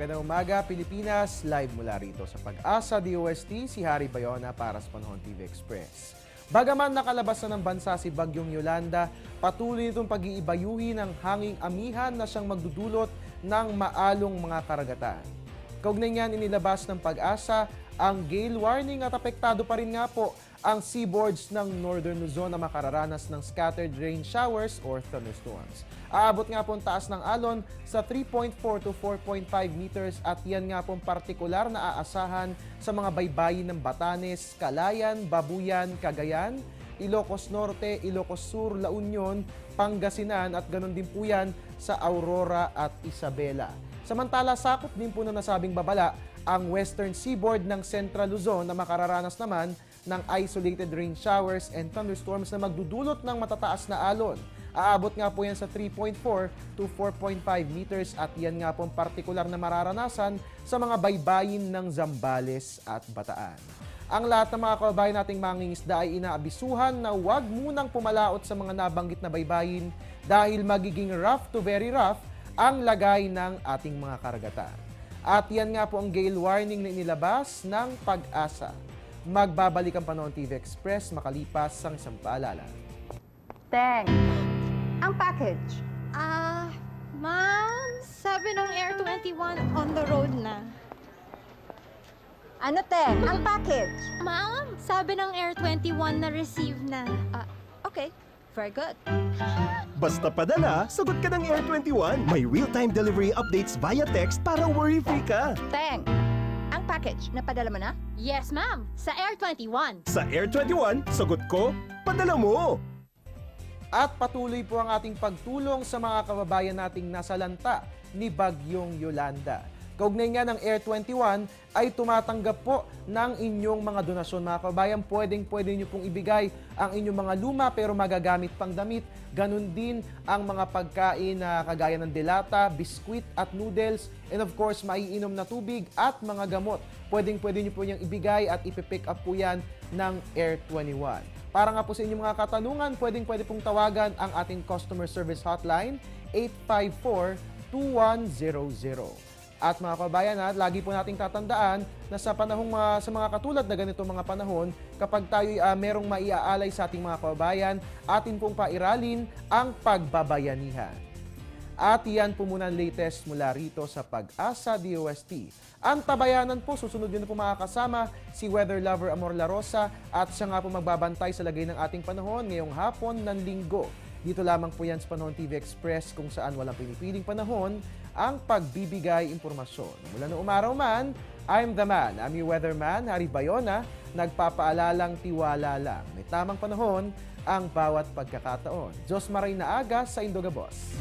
Magandang umaga, Pilipinas. Live mula rito sa Pag-asa DOST, si Harry Bayona para sa Panahon TV Express. Bagaman nakalabas na ng bansa si Bagyong Yolanda, patuloy itong pag-iibayuhin ng hanging amihan na siyang magdudulot ng maalong mga karagatan. Kaugnay niyan, inilabas ng Pag-asa ang gale warning at apektado pa rin nga po ang seaboards ng Northern Luzon na makararanas ng scattered rain showers or thunderstorms. Aabot nga po ang taas ng alon sa 3.4 to 4.5 meters at yan nga po partikular na aasahan sa mga baybayin ng Batanes, Calayan, Babuyan, Cagayan, Ilocos Norte, Ilocos Sur, La Union, Pangasinan at ganun din po yan sa Aurora at Isabela. Samantala, sakop din po na nasabing babala ang western seaboard ng Central Luzon na makararanas naman ng isolated rain showers and thunderstorms na magdudulot ng matataas na alon. Aabot nga po yan sa 3.4 to 4.5 meters at yan nga po ang partikular na mararanasan sa mga baybayin ng Zambales at Bataan. Ang lahat ng mga kababayan nating mangingisda ay inaabisuhan na huwag munang pumalaot sa mga nabanggit na baybayin dahil magiging rough to very rough ang lagay ng ating mga karagatan. At yan nga po ang gale warning na inilabas ng Pag-asa. Magbabalik ang Panahon TV Express makalipas ang isang paalala. Teng, ang package. Ma'am, sabi ng Air 21 on the road na. Ano, Teng? Ang package. Ma'am, sabi ng Air 21 na receive na. Okay, very good. Basta padala, sagot ka ng Air 21. May real-time delivery updates via text para worry-free ka. Teng, ang package, napadala mo na? Yes, ma'am, sa Air 21. Sa Air 21, sagot ko, padala mo! At patuloy po ang ating pagtulong sa mga kababayan nating nasa lanta ni Bagyong Yolanda. Kaugnay nga ng Air 21 ay tumatanggap po ng inyong mga donasyon. Mga kababayan, pwede nyo pong ibigay ang inyong mga luma pero magagamit pang damit. Ganon din ang mga pagkain na kagaya ng delata, biskwit at noodles, and of course, maiinom na tubig at mga gamot. Pwede nyo po niyang ibigay at ipipick up po yan ng Air 21. Para nga po sa inyong mga katanungan, pwede pong tawagan ang ating customer service hotline 854-2100. At mga kabayan, lagi po nating tatandaan na sa mga katulad na ganito mga panahon, kapag tayo merong maiaalay sa ating mga kababayan, atin pong pairalin ang pagbabayanihan. At yan po muna ang latest mula rito sa Pag-asa DOST. Ang tabayanan po, susunod din po makakasama si weather lover Amor La Rosa at siya nga po magbabantay sa lagay ng ating panahon ngayong hapon ng linggo. Dito lamang po yan sa Panahon TV Express kung saan walang pinipiling panahon ang pagbibigay impormasyon. Mula noong umaraw man, I'm the man. I'm your weatherman, Harry Bayona, nagpapaalalang tiwala lang. May tamang panahon ang bawat pagkakataon. Diyos maray na aga sa Indogabos.